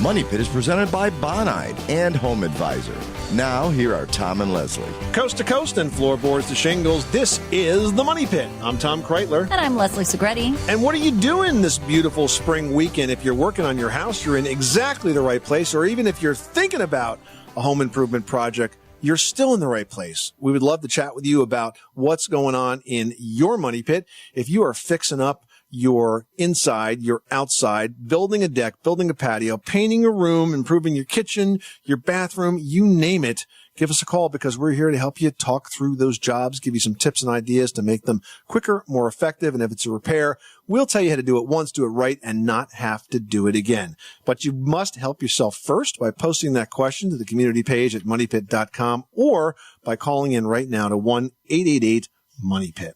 Money Pit is presented by Bonide and Home Advisor. Now, here are Tom and Leslie. Coast to coast and floorboards to shingles, this is the Money Pit. I'm Tom Kreitler. And I'm Leslie Segretti. And what are you doing this beautiful spring weekend? If you're working on your house, you're in exactly the right place. Or even if you're thinking about a home improvement project, you're still in the right place. We would love to chat with you about what's going on in your Money Pit. If you are fixing up your inside, your outside, building a deck, building a patio, painting a room, improving your kitchen, your bathroom, you name it, give us a call because we're here to help you talk through those jobs, give you some tips and ideas to make them quicker, more effective. And if it's a repair, we'll tell you how to do it once, do it right, and not have to do it again. But you must help yourself first by posting that question to the community page at moneypit.com or by calling in right now to 1-888-MONEYPIT.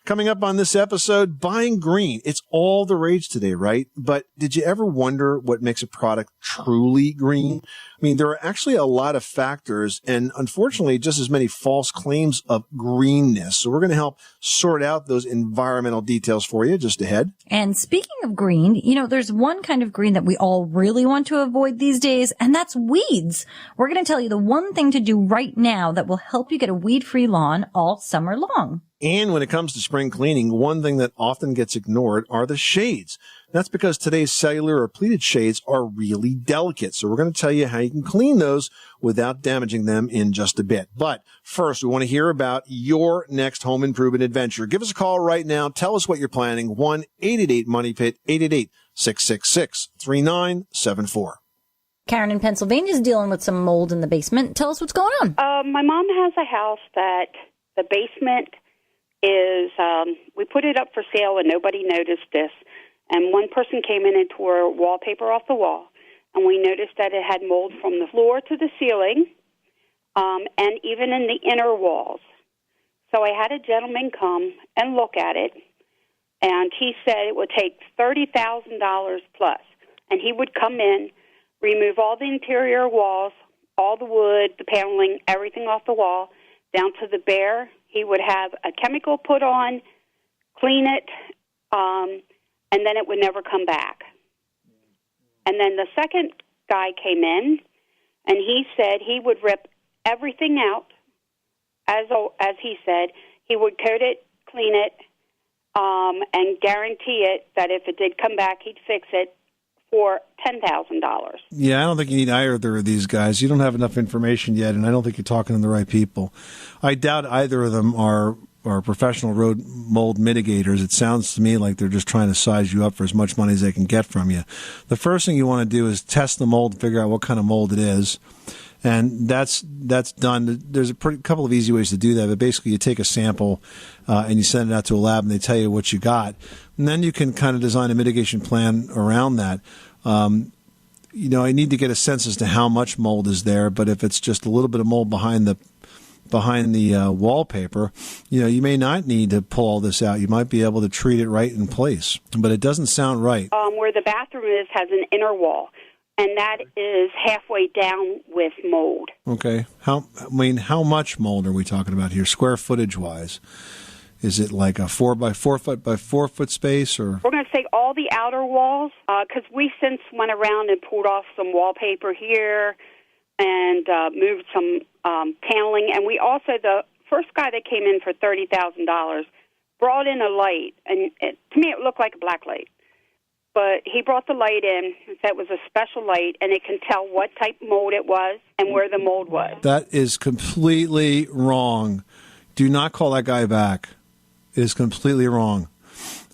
Coming up on this episode, buying green. It's all the rage today, right? But did you ever wonder what makes a product truly green? I mean, there are actually a lot of factors and unfortunately just as many false claims of greenness. So we're going to help sort out those environmental details for you just ahead. And speaking of green, there's one kind of green that we all really want to avoid these days, and that's weeds. We're going to tell you the one thing to do right now that will help you get a weed-free lawn all summer long. And when it comes to spring cleaning, one thing that often gets ignored are the shades. That's because today's cellular or pleated shades are really delicate. So we're going to tell you how you can clean those without damaging them in just a bit. But first, we want to hear about your next home improvement adventure. Give us a call right now. Tell us what you're planning. 1-888-MONEYPIT, 888-666-3974. Karen in Pennsylvania is dealing with some mold in the basement. Tell us what's going on. My mom has a house that the basement is, we put it up for sale and nobody noticed this. And one person came in and tore wallpaper off the wall. And we noticed that it had mold from the floor to the ceiling, and even in the inner walls. So I had a gentleman come and look at it, and he said it would take $30,000 plus. And he would come in, remove all the interior walls, all the wood, the paneling, everything off the wall, down to the bare. He would have a chemical put on, clean it, and then it would never come back. And then the second guy came in, and he said he would rip everything out, as he said. He would coat it, clean it, and guarantee it that if it did come back, he'd fix it for $10,000. Yeah, I don't think you need either of these guys. You don't have enough information yet, and I don't think you're talking to the right people. I doubt either of them are professional road mold mitigators. It sounds to me like they're just trying to size you up for as much money as they can get from you. The first thing you want to do is test the mold and figure out what kind of mold it is. And that's done. There's a couple of easy ways to do that, but basically you take a sample and you send it out to a lab and they tell you what you got. And then you can kind of design a mitigation plan around that. I need to get a sense as to how much mold is there, but if it's just a little bit of mold behind the wallpaper, you may not need to pull all this out. You might be able to treat it right in place, but it doesn't sound right. Where the bathroom has an inner wall, and that is halfway down with mold. Okay. How much mold are we talking about here, square footage wise? Is it like a 4 by 4 foot by 4 foot space, or? We're going to say all the outer walls, because we since went around and pulled off some wallpaper here and moved some paneling. And we also, the first guy that came in for $30,000 brought in a light, and to me it looked like a black light. But he brought the light in, that was a special light, and it can tell what type mold it was and where the mold was. That is completely wrong. Do not call that guy back. It is completely wrong.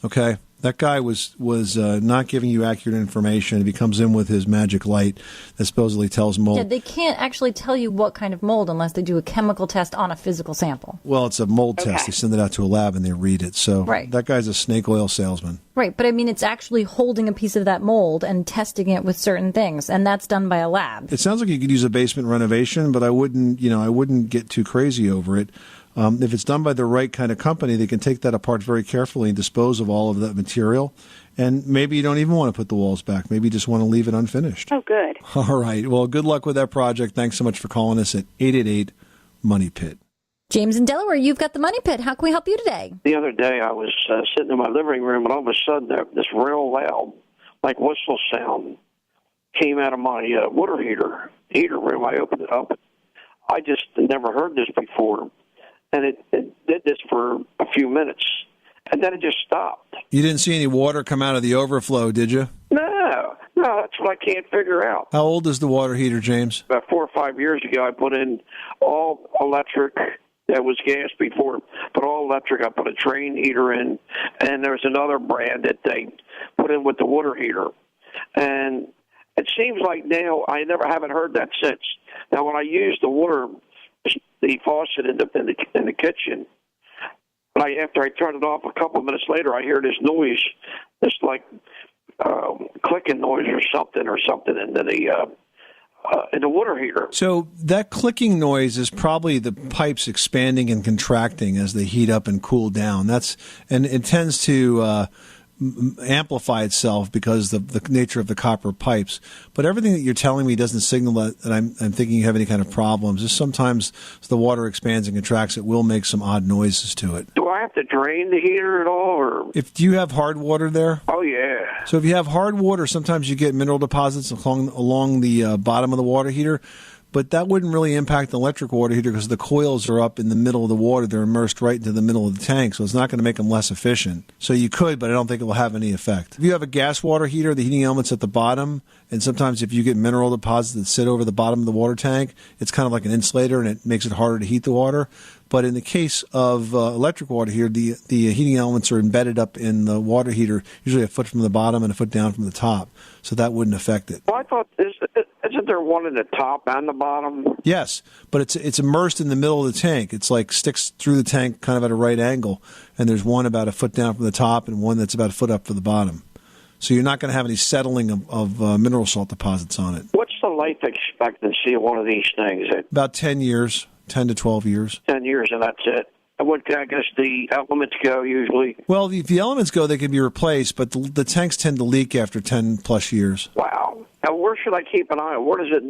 Okay? That guy was not giving you accurate information. If he comes in with his magic light that supposedly tells mold. Yeah, they can't actually tell you what kind of mold unless they do a chemical test on a physical sample. Well, it's a mold test. They send it out to a lab and they read it. So That guy's a snake oil salesman. Right, but I mean, it's actually holding a piece of that mold and testing it with certain things, and that's done by a lab. It sounds like you could use a basement renovation, but I wouldn't get too crazy over it. If it's done by the right kind of company, they can take that apart very carefully and dispose of all of that material. And maybe you don't even want to put the walls back. Maybe you just want to leave it unfinished. Oh, good. All right. Well, good luck with that project. Thanks so much for calling us at 888-MONEY-PIT. James in Delaware, you've got the Money Pit. How can we help you today? The other day I was sitting in my living room, and all of a sudden there this real loud, like whistle sound came out of my water heater room. I opened it up. I just never heard this before, and it did this for a few minutes, and then it just stopped. You didn't see any water come out of the overflow, did you? No, that's what I can't figure out. How old is the water heater, James? About 4 or 5 years ago, I put in all electric. That was gas before, but all electric. I put a Trane heater in, and there's another brand that they put in with the water heater. And it seems like now I haven't heard that since. Now, when I use the faucet in the kitchen, after I turn it off a couple of minutes later, I hear this noise, this like clicking noise or something in the water heater. So that clicking noise is probably the pipes expanding and contracting as they heat up and cool down. And it tends to amplify itself because of the nature of the copper pipes. But everything that you're telling me doesn't signal that I'm thinking you have any kind of problems. Just sometimes as the water expands and contracts, it will make some odd noises to it. Do I have to drain the heater at all? Or? Do you have hard water there? Oh, yeah. So if you have hard water, sometimes you get mineral deposits along the bottom of the water heater. But that wouldn't really impact the electric water heater because the coils are up in the middle of the water. They're immersed right into the middle of the tank, so it's not going to make them less efficient. So you could, but I don't think it will have any effect. If you have a gas water heater, the heating element's at the bottom, and sometimes if you get mineral deposits that sit over the bottom of the water tank, it's kind of like an insulator, and it makes it harder to heat the water. But in the case of electric water heater, the heating elements are embedded up in the water heater, usually a foot from the bottom and a foot down from the top, so that wouldn't affect it. Well, I thought, isn't there one at the top and the bottom? Yes, but it's immersed in the middle of the tank. It's like sticks through the tank kind of at a right angle, and there's one about a foot down from the top and one that's about a foot up from the bottom. So you're not going to have any settling of mineral salt deposits on it. What's the life expectancy of one of these things? About 10 years, 10 to 12 years. 10 years, and that's it. And what, I guess, the elements go usually? Well, if the elements go, they can be replaced, but the tanks tend to leak after 10-plus years. Wow. Now, where should I keep an eye on? Where does it...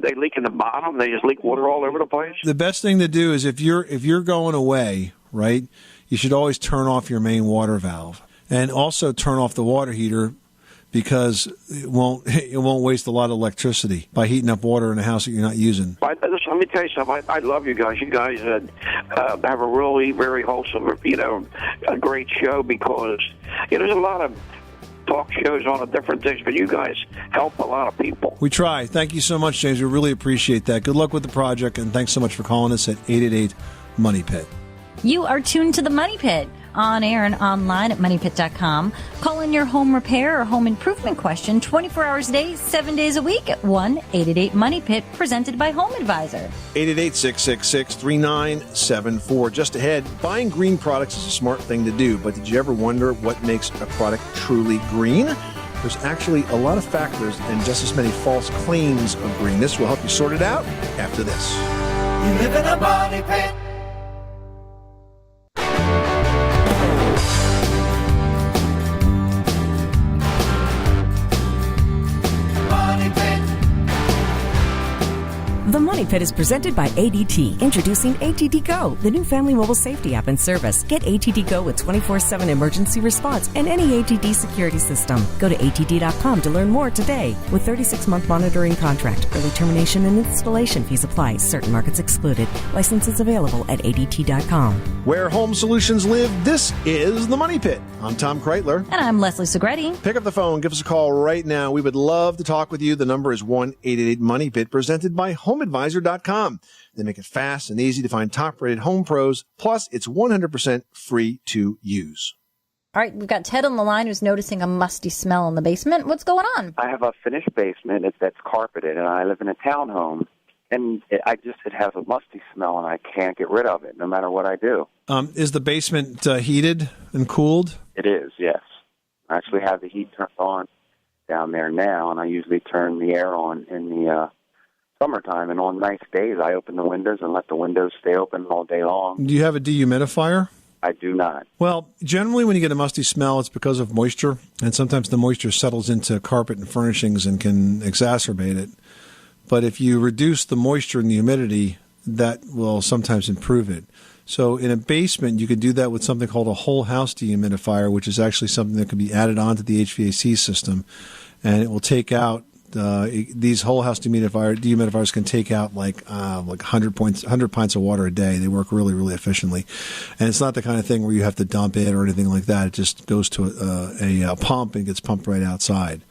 they leak in the bottom? They just leak water all over the place? The best thing to do is if you're going away, right, you should always turn off your main water valve. And also turn off the water heater because it won't waste a lot of electricity by heating up water in a house that you're not using. Let me tell you something. I love you guys. You guys have a really very wholesome, a great show because there's a lot of talk shows on different things, but you guys help a lot of people. We try. Thank you so much, James. We really appreciate that. Good luck with the project, and thanks so much for calling us at 888-MONEY-PIT. You are tuned to the Money Pit, on air and online at moneypit.com. Call in your home repair or home improvement question 24 hours a day, 7 days a week at 1-888-MONEY-PIT, presented by Home Advisor. 888-666-3974. Just ahead, buying green products is a smart thing to do, but did you ever wonder what makes a product truly green? There's actually a lot of factors and just as many false claims of green. This will help you sort it out after this. You live in a money pit. The Money Pit is presented by ADT. Introducing ADT Go, the new family mobile safety app and service. Get ADT Go with 24/7 emergency response and any ADT security system. Go to ADT.com to learn more today. With 36-month monitoring contract, early termination and installation fees apply. Certain markets excluded. Licenses available at ADT.com. Where home solutions live, this is the Money Pit. I'm Tom Kreitler. And I'm Leslie Segretti. Pick up the phone. Give us a call right now. We would love to talk with you. The number is 1-888-MONEY-PIT, presented by HomeAdvisor.com. They make it fast and easy to find top-rated home pros. Plus, it's 100% free to use. All right, we've got Ted on the line who's noticing a musty smell in the basement. What's going on? I have a finished basement that's carpeted, and I live in a townhome, and it has a musty smell, and I can't get rid of it no matter what I do. Is the basement heated and cooled? It is, yes. I actually have the heat turned on down there now, and I usually turn the air on in the summertime, and on nice days I open the windows and let the windows stay open all day long. Do you have a dehumidifier? I do not. Well, generally when you get a musty smell, it's because of moisture, and sometimes the moisture settles into carpet and furnishings and can exacerbate it. But if you reduce the moisture and the humidity, that will sometimes improve it. So in a basement, you could do that with something called a whole house dehumidifier, which is actually something that can be added onto the HVAC system, and it will take out These whole house dehumidifiers can take out like 100 pints of water a day. They work really, really efficiently. And it's not the kind of thing where you have to dump it or anything like that. It just goes to a pump and gets pumped right outside.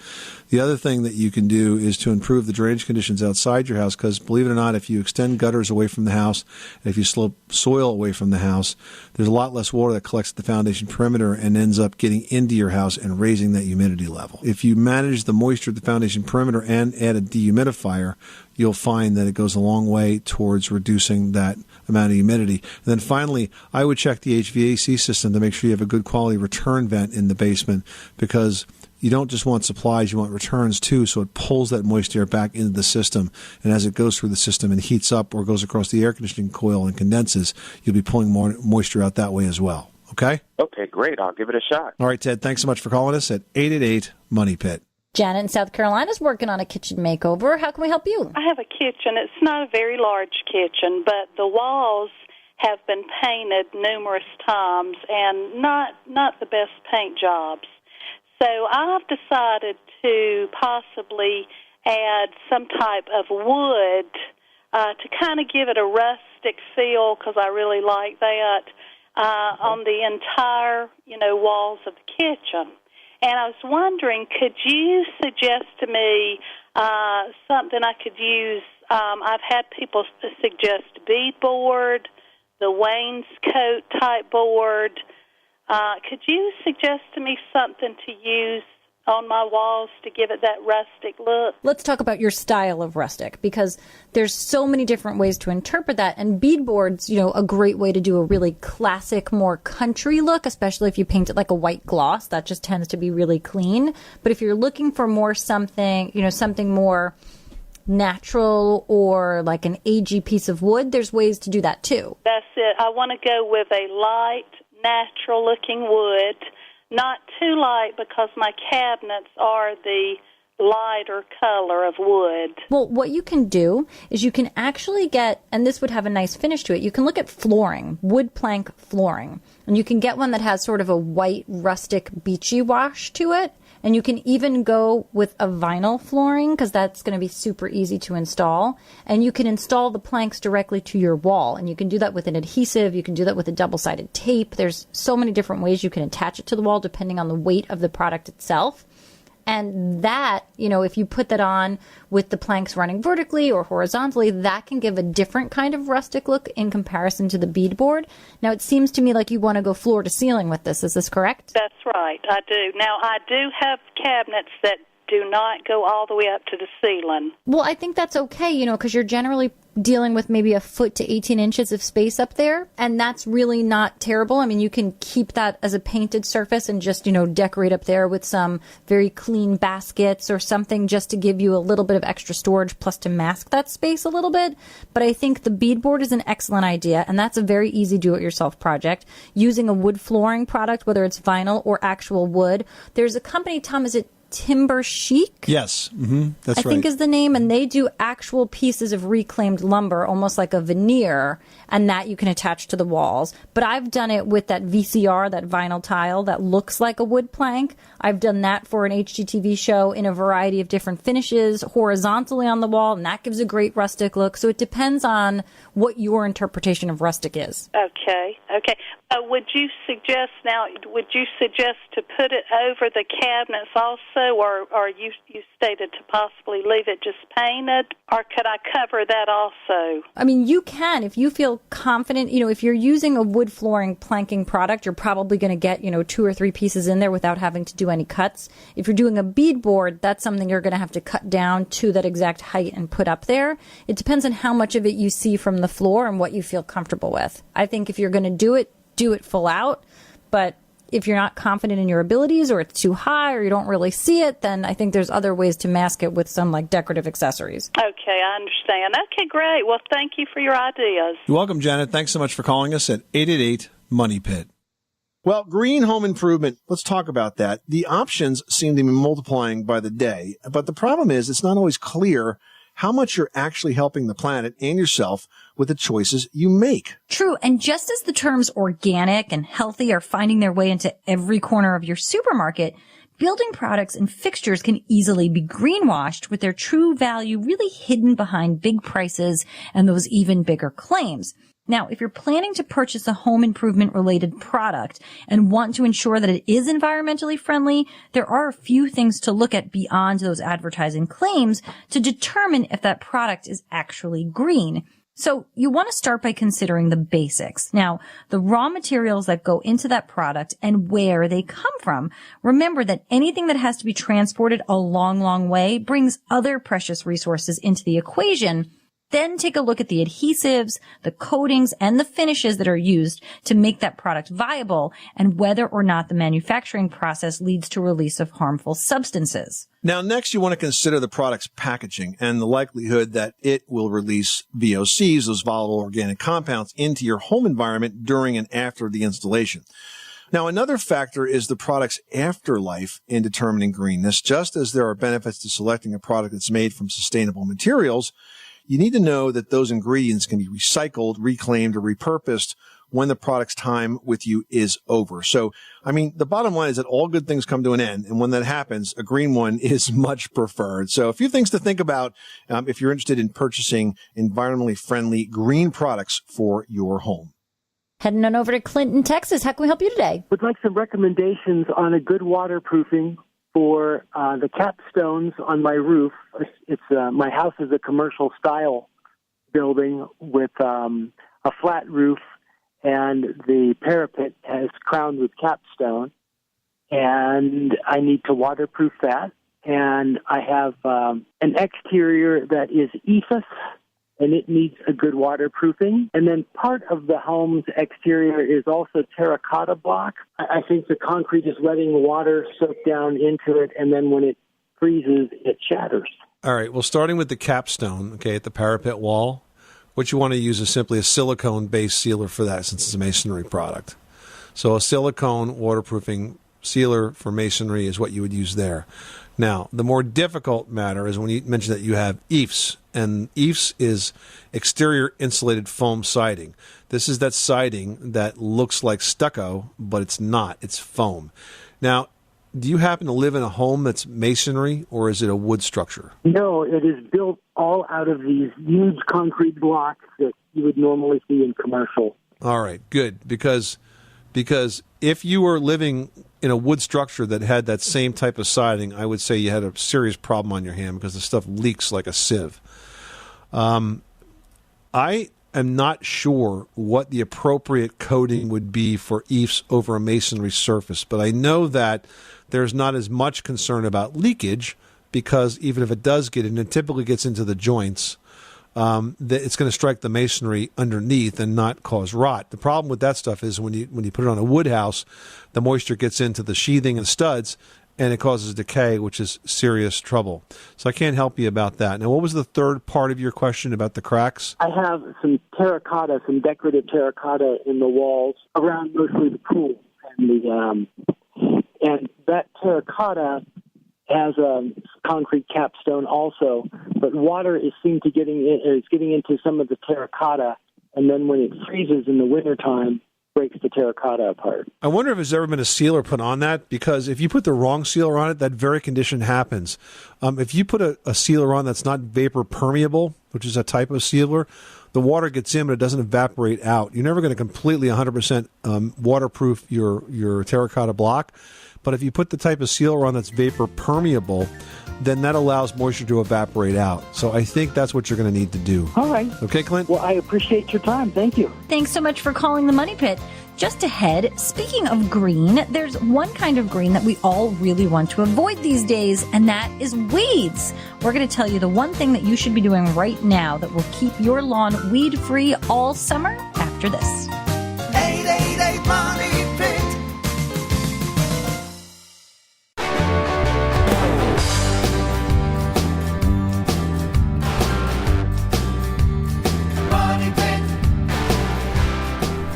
The other thing that you can do is to improve the drainage conditions outside your house, because believe it or not, if you extend gutters away from the house, and if you slope soil away from the house, there's a lot less water that collects at the foundation perimeter and ends up getting into your house and raising that humidity level. If you manage the moisture at the foundation perimeter and add a dehumidifier, you'll find that it goes a long way towards reducing that amount of humidity. And then finally, I would check the HVAC system to make sure you have a good quality return vent in the basement, because you don't just want supplies, you want returns too, so it pulls that moist air back into the system. And as it goes through the system and heats up or goes across the air conditioning coil and condenses, you'll be pulling more moisture out that way as well. Okay? Okay, great. I'll give it a shot. All right, Ted, thanks so much for calling us at 888-MONEY-PIT. Janet in South Carolina is working on a kitchen makeover. How can we help you? I have a kitchen. It's not a very large kitchen, but the walls have been painted numerous times and not the best paint jobs. So I've decided to possibly add some type of wood to kind of give it a rustic feel, because I really like that, on the entire, walls of the kitchen. And I was wondering, could you suggest to me something I could use? I've had people suggest beadboard, the wainscot type board. Could you suggest to me something to use on my walls to give it that rustic look? Let's talk about your style of rustic, because there's so many different ways to interpret that. And beadboard's, a great way to do a really classic, more country look, especially if you paint it like a white gloss. That just tends to be really clean. But if you're looking for more something more natural or like an agey piece of wood, there's ways to do that too. That's it. I want to go with a light, natural-looking wood, not too light, because my cabinets are the lighter color of wood. Well, what you can do is you can actually get, and this would have a nice finish to it, you can look at flooring, wood plank flooring, and you can get one that has sort of a white, rustic, beachy wash to it. And you can even go with a vinyl flooring, because that's going to be super easy to install. And you can install the planks directly to your wall. And you can do that with an adhesive. You can do that with a double-sided tape. There's so many different ways you can attach it to the wall depending on the weight of the product itself. And that, if you put that on with the planks running vertically or horizontally, that can give a different kind of rustic look in comparison to the beadboard. Now, it seems to me like you want to go floor to ceiling with this. Is this correct? That's right. I do. Now, I do have cabinets that do not go all the way up to the ceiling. Well, I think that's okay, because you're generally dealing with maybe a foot to 18 inches of space up there, and that's really not terrible. I mean, you can keep that as a painted surface and just, decorate up there with some very clean baskets or something just to give you a little bit of extra storage plus to mask that space a little bit. But I think the beadboard is an excellent idea, and that's a very easy do-it-yourself project. Using a wood flooring product, whether it's vinyl or actual wood. There's a company, Tom, is it Timber Chic? Yes, that's right. I think is the name, and they do actual pieces of reclaimed lumber, almost like a veneer, and that you can attach to the walls. But I've done it with that VCR, that vinyl tile that looks like a wood plank. I've done that for an HGTV show in a variety of different finishes, horizontally on the wall, and that gives a great rustic look. So it depends on what your interpretation of rustic is. Okay. Would you suggest to put it over the cabinets also, or you stated to possibly leave it just painted, or could I cover that also? I mean, you can if you feel confident. If you're using a wood flooring planking product, you're probably going to get 2 or 3 pieces in there without having to do any cuts. If you're doing a beadboard, that's something you're going to have to cut down to that exact height and put up there. It depends on how much of it you see from the floor and what you feel comfortable with. I think if you're going to do it full out, but if you're not confident in your abilities or it's too high or you don't really see it, then I think there's other ways to mask it with some decorative accessories. Okay, I understand. Okay, great. Well, thank you for your ideas. You're welcome, Janet. Thanks so much for calling us at 888-MONEY-PIT. Well, green home improvement, let's talk about that. The options seem to be multiplying by the day, but the problem is it's not always clear how much you're actually helping the planet and yourself with the choices you make. True. And just as the terms organic and healthy are finding their way into every corner of your supermarket, Building products and fixtures can easily be greenwashed with their true value really hidden behind big prices and those even bigger claims. Now, if you're planning to purchase a home improvement related product and want to ensure that it is environmentally friendly, there are a few things to look at beyond those advertising claims to determine if that product is actually green. So you want to start by considering the basics. Now, the raw materials that go into that product and where they come from. Remember that anything that has to be transported a long, long way brings other precious resources into the equation. Then take a look at the adhesives, the coatings, and the finishes that are used to make that product viable and whether or not the manufacturing process leads to release of harmful substances. Now, next, you want to consider the product's packaging and the likelihood that it will release VOCs, those volatile organic compounds, into your home environment during and after the installation. Now, another factor is the product's afterlife in determining greenness. Just as there are benefits to selecting a product that's made from sustainable materials, you need to know that those ingredients can be recycled, reclaimed, or repurposed when the product's time with you is over. So, the bottom line is that all good things come to an end. And when that happens, a green one is much preferred. So a few things to think about if you're interested in purchasing environmentally friendly green products for your home. Heading on over to Clinton, Texas. How can we help you today? Would like some recommendations on a good waterproofing for the capstones on my roof. It's my house is a commercial style building with a flat roof, and the parapet is crowned with capstone, and I need to waterproof that. And I have an exterior that is ephes, and it needs a good waterproofing. And then part of the home's exterior is also terracotta block. I think the concrete is letting water soak down into it, and then when it freezes, it shatters. All right, well, starting with the capstone, at the parapet wall, what you want to use is simply a silicone-based sealer for that, since it's a masonry product. So a silicone waterproofing sealer for masonry is what you would use there. Now, the more difficult matter is when you mention that you have EIFS, and EIFS is exterior insulated foam siding. This is that siding that looks like stucco, but it's not. It's foam. Now, do you happen to live in a home that's masonry, or is it a wood structure? No, it is built all out of these huge concrete blocks that you would normally see in commercial. All right, good, because if you were living in a wood structure that had that same type of siding, I would say you had a serious problem on your hand because the stuff leaks like a sieve. I am not sure what the appropriate coating would be for EIFS over a masonry surface, but I know that there's not as much concern about leakage because even if it does get in, it typically gets into the joints. That it's going to strike the masonry underneath and not cause rot. The problem with that stuff is when you put it on a wood house, the moisture gets into the sheathing and studs, and it causes decay, which is serious trouble. So I can't help you about that. Now, what was the third part of your question about the cracks? I have some terracotta, some decorative terracotta in the walls around mostly the pool, and that terracotta has a concrete capstone also, but water is getting into some of the terracotta, and then when it freezes in the wintertime, breaks the terracotta apart. I wonder if there's ever been a sealer put on that, because if you put the wrong sealer on it, that very condition happens. If you put a sealer on that's not vapor permeable, which is a type of sealer, the water gets in, but it doesn't evaporate out. You're never going to completely 100% waterproof your terracotta block. But if you put the type of sealer on that's vapor permeable, then that allows moisture to evaporate out. So I think that's what you're going to need to do. All right. Okay, Clint? Well, I appreciate your time. Thank you. Thanks so much for calling the Money Pit. Just ahead, speaking of green, there's one kind of green that we all really want to avoid these days, and that is weeds. We're going to tell you the one thing that you should be doing right now that will keep your lawn weed-free all summer after this. 888 Money Pit.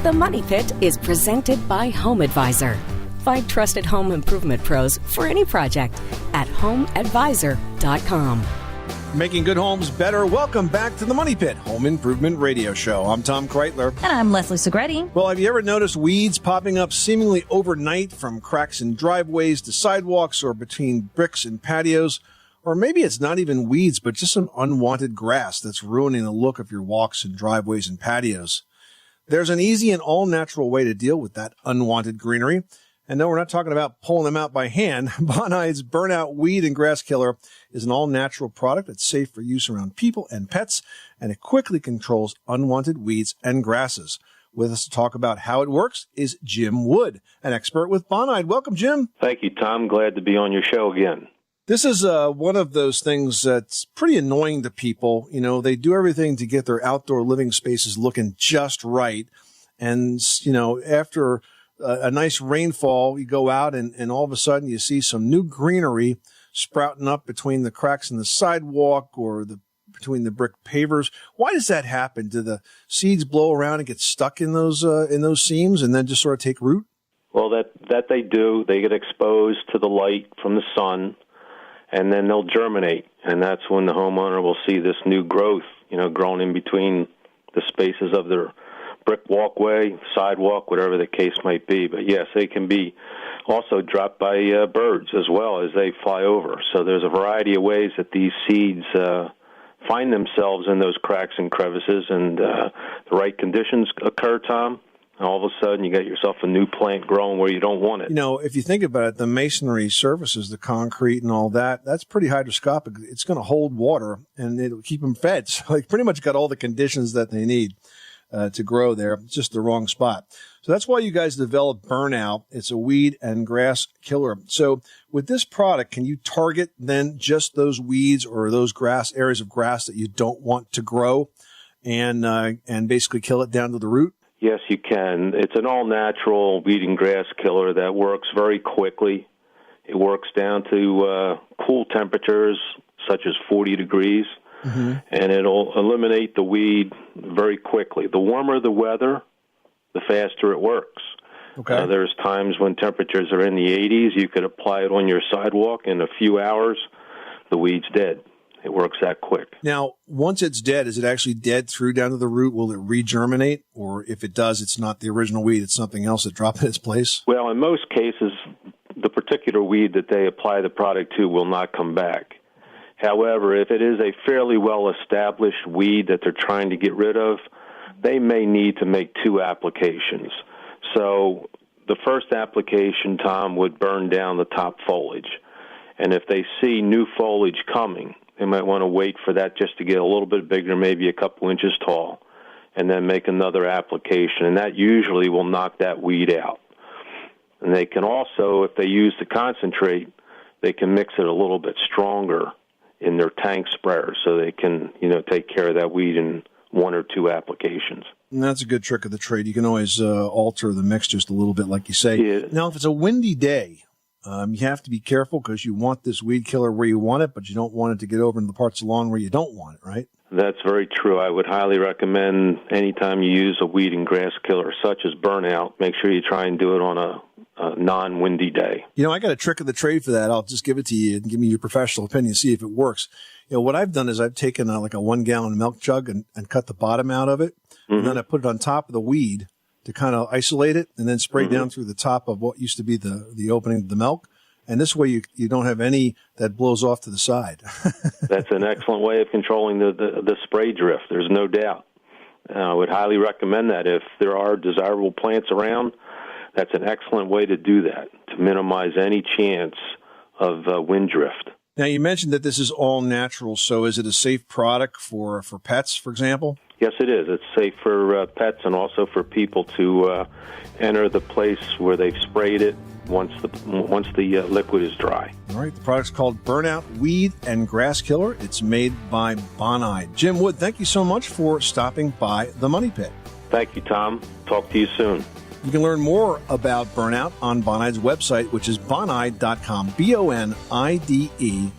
The Money Pit is presented by Home Advisor. Find trusted home improvement pros for any project at homeadvisor.com. Making good homes better. Welcome back to the Money Pit Home Improvement Radio Show. I'm Tom Kreitler. And I'm Leslie Segretti. Well, have you ever noticed weeds popping up seemingly overnight from cracks in driveways to sidewalks or between bricks and patios? Or maybe it's not even weeds, but just some unwanted grass that's ruining the look of your walks and driveways and patios. There's an easy and all-natural way to deal with that unwanted greenery. And no, we're not talking about pulling them out by hand. Bonaid's Burnout Weed and Grass Killer is an all-natural product that's safe for use around people and pets, and it quickly controls unwanted weeds and grasses. With us to talk about how it works is Jim Wood, an expert with Bonaid. Welcome, Jim. Thank you, Tom. Glad to be on your show again. This is one of those things that's pretty annoying to people. You know, they do everything to get their outdoor living spaces looking just right. And, you know, after a nice rainfall, you go out and all of a sudden you see some new greenery sprouting up between the cracks in the sidewalk or between the brick pavers. Why does that happen? Do the seeds blow around and get stuck in those seams and then just sort of take root? Well, that they do. They get exposed to the light from the sun, and then they'll germinate, and that's when the homeowner will see this new growth, you know, growing in between the spaces of their brick walkway, sidewalk, whatever the case might be. But yes, they can be also dropped by birds as well as they fly over. So there's a variety of ways that these seeds find themselves in those cracks and crevices, and the right conditions occur, Tom. And all of a sudden, you got yourself a new plant growing where you don't want it. You know, if you think about it, the masonry surfaces, the concrete and all that, that's pretty hydroscopic. It's going to hold water, and it'll keep them fed. So they pretty much got all the conditions that they need to grow there. It's just the wrong spot. So that's why you guys developed Burnout. It's a weed and grass killer. So with this product, can you target then just those weeds or those areas of grass that you don't want to grow and basically kill it down to the root? Yes, you can. It's an all-natural weed and grass killer that works very quickly. It works down to cool temperatures, such as 40 degrees, and it'll eliminate the weed very quickly. The warmer the weather, the faster it works. Okay. There's times when temperatures are in the 80s. You could apply it on your sidewalk in a few hours. The weed's dead. It works that quick. Now, once it's dead, is it actually dead through down to the root? Will it regerminate? Or if it does, it's not the original weed, it's something else that dropped in its place? Well, in most cases, the particular weed that they apply the product to will not come back. However, if it is a fairly well-established weed that they're trying to get rid of, they may need to make two applications. So the first application, Tom, would burn down the top foliage. And if they see new foliage coming, they might want to wait for that just to get a little bit bigger, maybe a couple inches tall, and then make another application. And that usually will knock that weed out. And they can also, if they use the concentrate, they can mix it a little bit stronger in their tank sprayer so they can, you know, take care of that weed in one or two applications. And that's a good trick of the trade. You can always alter the mix just a little bit, like you say. Yeah. Now, if it's a windy day, you have to be careful because you want this weed killer where you want it, but you don't want it to get over into the parts of the lawn where you don't want it, right? That's very true. I would highly recommend anytime you use a weed and grass killer such as Burnout, make sure you try and do it on a non-windy day. You know, I got a trick of the trade for that. I'll just give it to you and give me your professional opinion, see if it works. You know, what I've done is I've taken like a 1-gallon milk jug and cut the bottom out of it, and then I put it on top of the weed to kind of isolate it, and then spray down through the top of what used to be the opening of the milk. And this way you don't have any that blows off to the side. That's an excellent way of controlling the spray drift. There's no doubt. I would highly recommend that. If there are desirable plants around, that's an excellent way to do that, to minimize any chance of wind drift. Now, you mentioned that this is all natural, so is it a safe product for pets, for example? Yes, it is. It's safe for pets and also for people to enter the place where they've sprayed it once the liquid is dry. All right. The product's called Burnout Weed and Grass Killer. It's made by Bonaid. Jim Wood, thank you so much for stopping by the Money Pit. Thank you, Tom. Talk to you soon. You can learn more about Burnout on Bonaid's website, which is bonaid.com, BONIDE.com.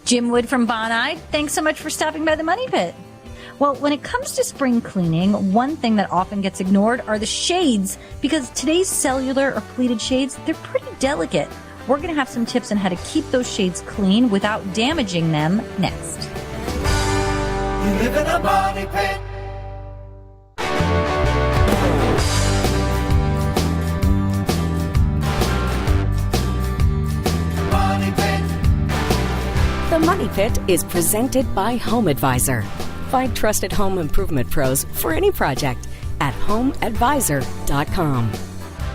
Jim Wood from Bonaid, thanks so much for stopping by the Money Pit. Well, when it comes to spring cleaning, one thing that often gets ignored are the shades, because today's cellular or pleated shades, they're pretty delicate. We're going to have some tips on how to keep those shades clean without damaging them next. You live in a money pit. Money pit. The Money Pit is presented by Home Advisor. Find trusted home improvement pros for any project at homeadvisor.com.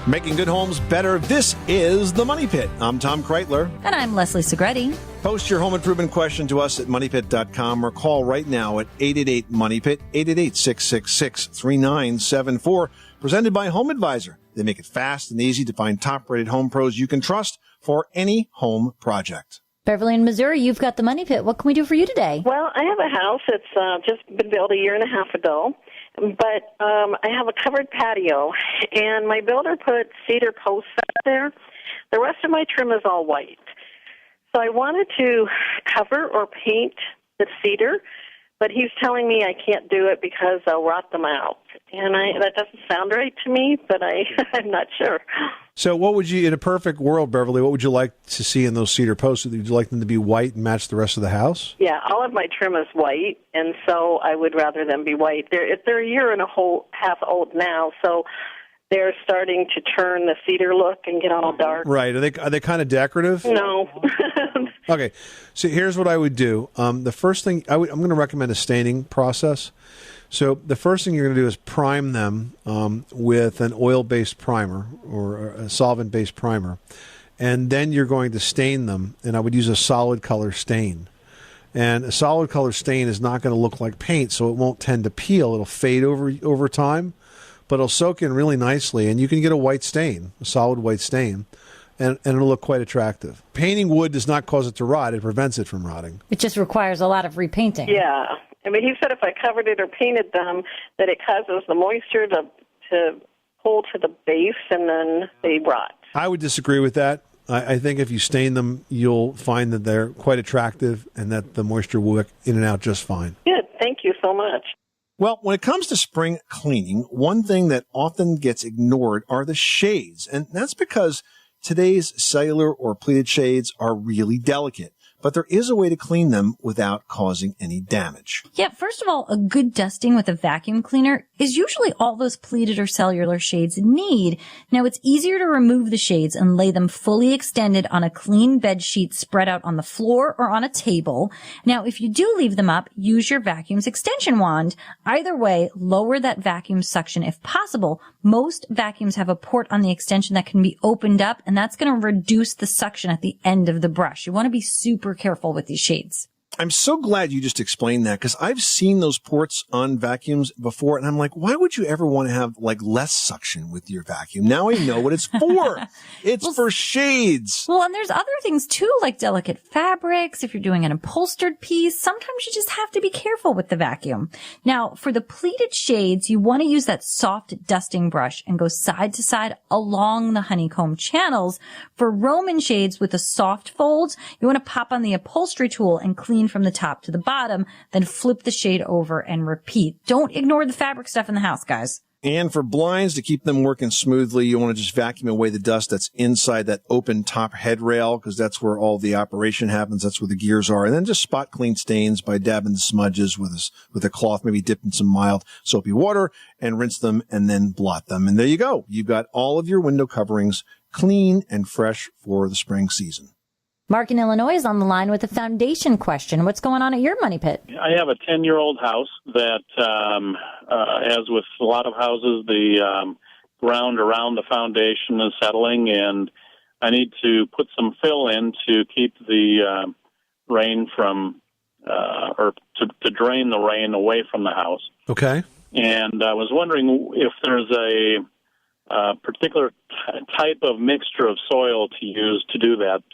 Making good homes better. This is The Money Pit. I'm Tom Kreitler. And I'm Leslie Segretti. Post your home improvement question to us at moneypit.com or call right now at 888-MONEYPIT, 888-666-3974. Presented by Home Advisor. They make it fast and easy to find top-rated home pros you can trust for any home project. Beverly in Missouri, you've got The Money Pit. What can we do for you today? Well, I have a house that's just been built a year and a half ago, but I have a covered patio, and my builder put cedar posts up there. The rest of my trim is all white. So I wanted to cover or paint the cedar, but he's telling me I can't do it because I'll rot them out. And that doesn't sound right to me, but I'm not sure. So what would you, in a perfect world, Beverly, what would you like to see in those cedar posts? Would you like them to be white and match the rest of the house? Yeah, all of my trim is white, and so I would rather them be white. They're a year and a half old now, so they're starting to turn the cedar look and get all dark. Right. Are they kind of decorative? No. Okay. So here's what I would do. The first thing, I'm going to recommend a staining process. So the first thing you're going to do is prime them with an oil-based primer or a solvent-based primer. And then you're going to stain them, and I would use a solid color stain. And a solid color stain is not going to look like paint, so it won't tend to peel. It'll fade over time, but it'll soak in really nicely, and you can get a white stain, a solid white stain, and it'll look quite attractive. Painting wood does not cause it to rot. It prevents it from rotting. It just requires a lot of repainting. Yeah. I mean, he said if I covered it or painted them, that it causes the moisture to hold to the base, and then they rot. I would disagree with that. I think if you stain them, you'll find that they're quite attractive and that the moisture will work in and out just fine. Good. Thank you so much. Well, when it comes to spring cleaning, one thing that often gets ignored are the shades. And that's because today's cellular or pleated shades are really delicate. But there is a way to clean them without causing any damage. Yeah, first of all, a good dusting with a vacuum cleaner is usually all those pleated or cellular shades need. Now, it's easier to remove the shades and lay them fully extended on a clean bed sheet spread out on the floor or on a table. Now, if you do leave them up, use your vacuum's extension wand. Either way, lower that vacuum suction if possible. Most vacuums have a port on the extension that can be opened up, and that's going to reduce the suction at the end of the brush. You want to be super careful with these shades. I'm so glad you just explained that, because I've seen those ports on vacuums before, and I'm like, why would you ever want to have like less suction with your vacuum? Now I know what it's for. It's for shades. Well, and there's other things too, like delicate fabrics. If you're doing an upholstered piece, sometimes you just have to be careful with the vacuum. Now, for the pleated shades, you want to use that soft dusting brush and go side to side along the honeycomb channels. For Roman shades with the soft folds, you want to pop on the upholstery tool and clean from the top to the bottom, then flip the shade over and repeat. Don't ignore the fabric stuff in the house, guys. And for blinds, to keep them working smoothly, you want to just vacuum away the dust that's inside that open top head rail, because that's where all the operation happens. That's where the gears are. And then just spot clean stains by dabbing the smudges with a cloth, maybe dipped in some mild soapy water, and rinse them and then blot them. And there you go. You've got all of your window coverings clean and fresh for the spring season. Mark in Illinois is on the line with a foundation question. What's going on at your money pit? I have a 10-year-old house that, as with a lot of houses, the ground around the foundation is settling, and I need to put some fill in to keep the rain from, or to drain the rain away from the house. Okay. And I was wondering if there's a particular type of mixture of soil to use to do that.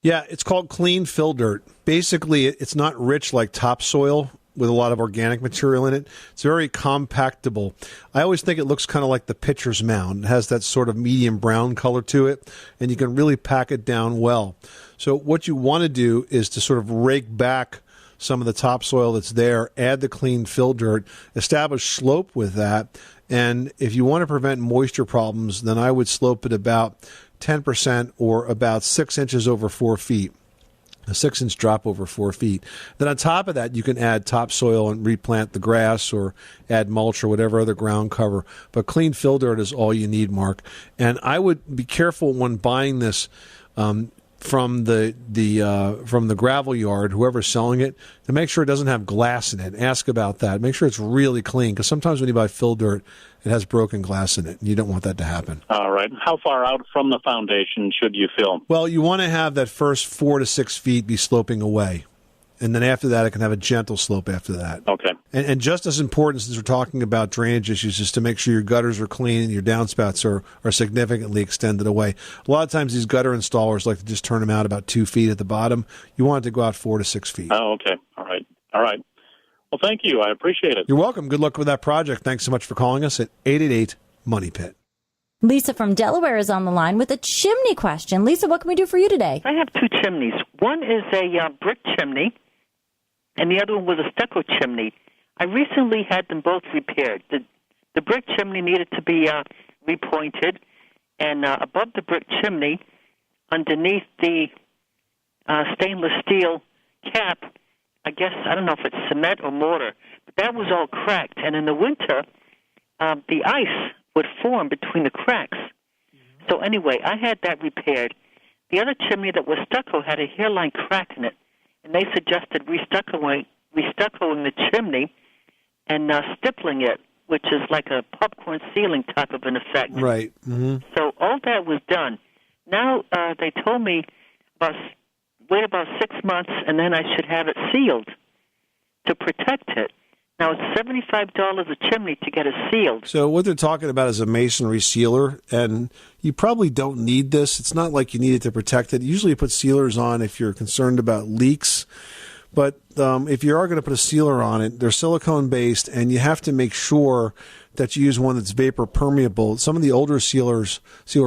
Yeah, it's called clean fill dirt. Basically, it's not rich like topsoil with a lot of organic material in it. It's very compactable. I always think it looks kind of like the pitcher's mound. It has that sort of medium brown color to it, and you can really pack it down well. So what you want to do is to sort of rake back some of the topsoil that's there, add the clean fill dirt, establish slope with that. And if you want to prevent moisture problems, then I would slope it about 10% or about 6 inches over 4 feet. A 6-inch drop over 4 feet. Then on top of that, you can add topsoil and replant the grass or add mulch or whatever other ground cover. But clean fill dirt is all you need, Mark. And I would be careful when buying this from the gravel yard, whoever's selling it, to make sure it doesn't have glass in it. Ask about that. Make sure it's really clean, because sometimes when you buy fill dirt, it has broken glass in it, and you don't want that to happen. All right. How far out from the foundation should you fill? Well, you want to have that first 4 to 6 feet be sloping away. And then after that, it can have a gentle slope after that. Okay. And just as important, since we're talking about drainage issues, is to make sure your gutters are clean and your downspouts are significantly extended away. A lot of times these gutter installers like to just turn them out about 2 feet at the bottom. You want it to go out 4 to 6 feet. Oh, okay. All right. Well, thank you. I appreciate it. You're welcome. Good luck with that project. Thanks so much for calling us at 888-MONEY-PIT. Lisa from Delaware is on the line with a chimney question. Lisa, what can we do for you today? I have 2 chimneys. One is a brick chimney, and the other one was a stucco chimney. I recently had them both repaired. The brick chimney needed to be repointed, and above the brick chimney, underneath the stainless steel cap, I don't know if it's cement or mortar, but that was all cracked. And in the winter, the ice would form between the cracks. So anyway, I had that repaired. The other chimney that was stucco had a hairline crack in it, and they suggested restuccoing the chimney and stippling it, which is like a popcorn ceiling type of an effect. Right. Mm-hmm. So all that was done. Now they told me wait about 6 months, and then I should have it sealed to protect it. Now, it's $75 a chimney to get it sealed. So what they're talking about is a masonry sealer, and you probably don't need this. It's not like you need it to protect it. Usually you put sealers on if you're concerned about leaks. But if you are going to put a sealer on it, they're silicone-based, and you have to make sure that you use one that's vapor permeable. Some of the older sealer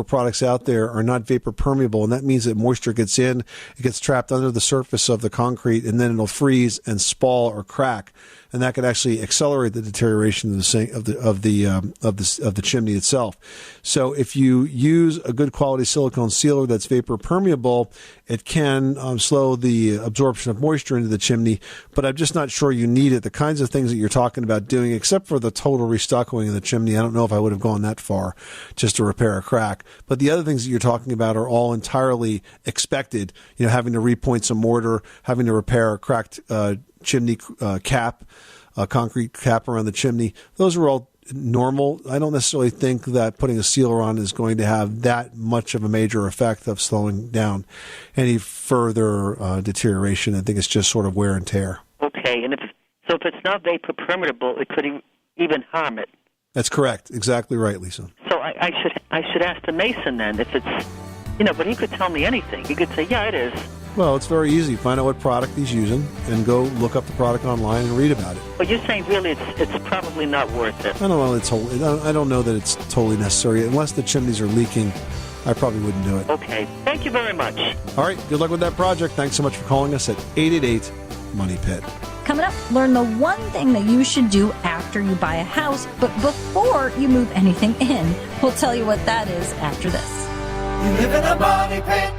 products out there are not vapor permeable, and that means that moisture gets in, it gets trapped under the surface of the concrete, and then it'll freeze and spall or crack, and that could actually accelerate the deterioration of the chimney itself. So if you use a good quality silicone sealer that's vapor permeable, it can slow the absorption of moisture into the chimney, but I'm just not sure you need it. The kinds of things that you're talking about doing, except for the total restuccoing of the chimney, I don't know if I would have gone that far just to repair a crack. But the other things that you're talking about are all entirely expected. You know, having to repoint some mortar, having to repair a cracked chimney cap, a concrete cap around the chimney. Those are all normal. I don't necessarily think that putting a sealer on is going to have that much of a major effect of slowing down any further deterioration. I think it's just sort of wear and tear. Okay, and if it's not vapor permeable, it could even harm it. That's correct. Exactly right, Lisa. So I should ask the mason then if it's, but he could tell me anything. He could say, yeah, it is. Well, it's very easy. Find out what product he's using and go look up the product online and read about it. But you're saying really it's probably not worth it. I don't know that it's totally necessary. Unless the chimneys are leaking, I probably wouldn't do it. Okay. Thank you very much. All right. Good luck with that project. Thanks so much for calling us at 888-MONEY-PIT. Coming up, learn the one thing that you should do after you buy a house, but before you move anything in. We'll tell you what that is after this. You live in a money pit.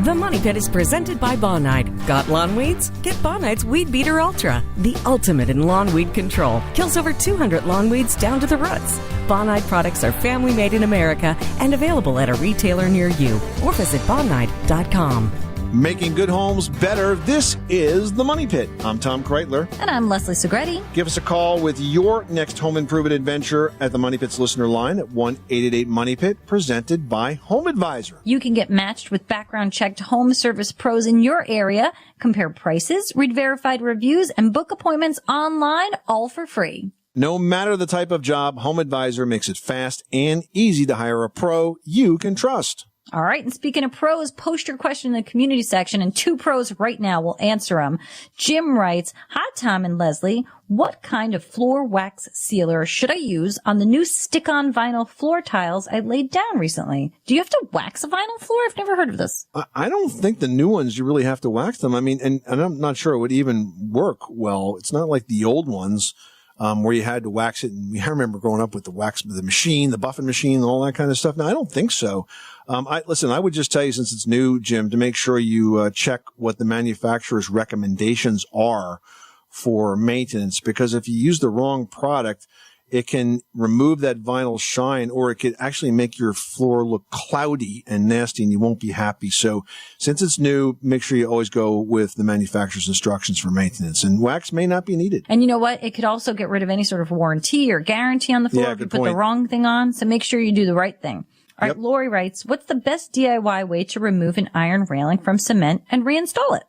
The Money Pit is presented by Bonide. Got lawn weeds? Get Bonide's Weed Beater Ultra, the ultimate in lawn weed control. Kills over 200 lawn weeds down to the roots. Bonide products are family made in America and available at a retailer near you or visit Bonide.com. Making good homes better. This is The Money Pit. I'm Tom Kreitler. And I'm Leslie Segretti. Give us a call with your next home improvement adventure at the Money Pit's listener line at 1-888-MONEY-PIT, presented by Home Advisor. You can get matched with background-checked home service pros in your area, compare prices, read verified reviews, and book appointments online, all for free. No matter the type of job, Home Advisor makes it fast and easy to hire a pro you can trust. All right. And speaking of pros, post your question in the community section, and 2 pros right now will answer them. Jim writes, "Hi, Tom and Leslie. What kind of floor wax sealer should I use on the new stick-on vinyl floor tiles I laid down recently?" Do you have to wax a vinyl floor? I've never heard of this. I don't think the new ones, you really have to wax them. I mean, and I'm not sure it would even work well. It's not like the old ones. Where you had to wax it. And I remember growing up with the machine, the buffing machine, and all that kind of stuff. No, I don't think so. I would just tell you, since it's new, Jim, to make sure you check what the manufacturer's recommendations are for maintenance, because if you use the wrong product, it can remove that vinyl shine, or it could actually make your floor look cloudy and nasty, and you won't be happy. So since it's new, make sure you always go with the manufacturer's instructions for maintenance, and wax may not be needed. And you know what? It could also get rid of any sort of warranty or guarantee on the floor if you put the wrong thing on. So make sure you do the right thing. All right. Lori writes, "What's the best DIY way to remove an iron railing from cement and reinstall it?"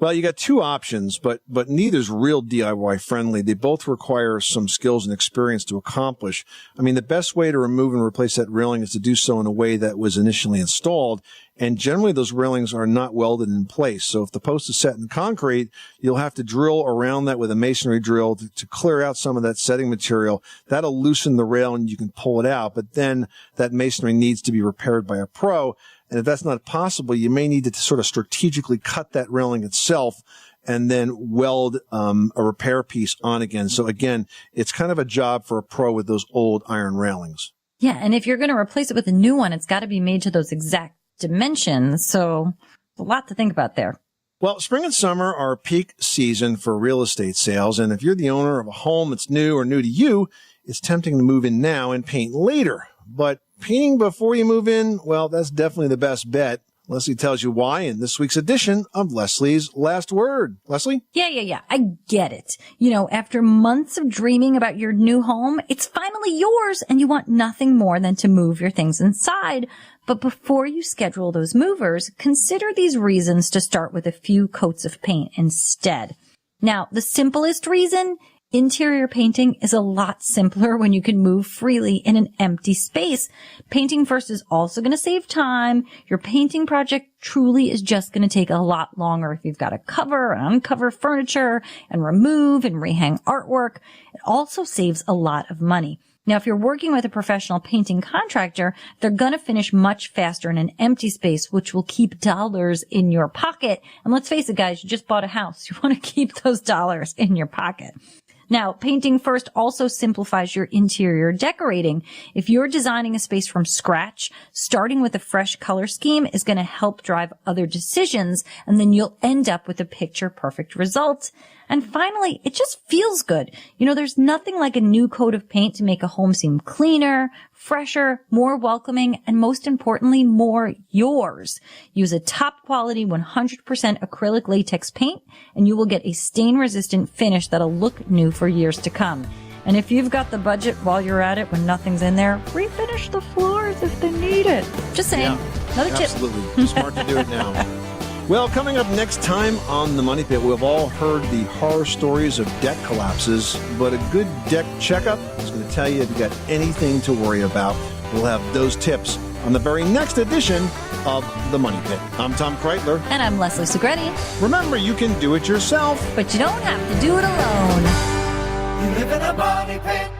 Well, you got 2 options, but neither's real DIY friendly. They both require some skills and experience to accomplish. I mean, the best way to remove and replace that railing is to do so in a way that was initially installed. And generally those railings are not welded in place. So if the post is set in concrete, you'll have to drill around that with a masonry drill to clear out some of that setting material. That'll loosen the rail and you can pull it out. But then that masonry needs to be repaired by a pro. And if that's not possible, you may need to sort of strategically cut that railing itself and then weld a repair piece on again. So again, it's kind of a job for a pro with those old iron railings. Yeah, and if you're going to replace it with a new one, it's got to be made to those exact dimensions. So a lot to think about there. Well, spring and summer are peak season for real estate sales. And if you're the owner of a home that's new or new to you, it's tempting to move in now and paint later. But painting before you move in, well, that's definitely the best bet. Leslie tells you why in this week's edition of Leslie's Last Word. Leslie? Yeah. I get it. You know, after months of dreaming about your new home, it's finally yours and you want nothing more than to move your things inside. But before you schedule those movers, consider these reasons to start with a few coats of paint instead. Now, the simplest reason, interior painting is a lot simpler when you can move freely in an empty space. Painting first is also going to save time. Your painting project truly is just going to take a lot longer if you've got to cover and uncover furniture and remove and rehang artwork. It also saves a lot of money. Now, if you're working with a professional painting contractor, they're going to finish much faster in an empty space, which will keep dollars in your pocket. And let's face it, guys, you just bought a house. You want to keep those dollars in your pocket. Now, painting first also simplifies your interior decorating. If you're designing a space from scratch, starting with a fresh color scheme is going to help drive other decisions, and then you'll end up with a picture-perfect result. And finally, it just feels good. You know, there's nothing like a new coat of paint to make a home seem cleaner, fresher, more welcoming, and most importantly, more yours. Use a top quality 100% acrylic latex paint, and you will get a stain-resistant finish that'll look new for years to come. And if you've got the budget while you're at it when nothing's in there, refinish the floors if they need it. Just saying. Yeah, another tip. Absolutely. Smart to do it now. Well, coming up next time on The Money Pit, we've all heard the horror stories of deck collapses, but a good deck checkup is going to tell you if you got anything to worry about. We'll have those tips on the very next edition of The Money Pit. I'm Tom Kreitler. And I'm Leslie Segretti. Remember, you can do it yourself, but you don't have to do it alone. You live in a money pit.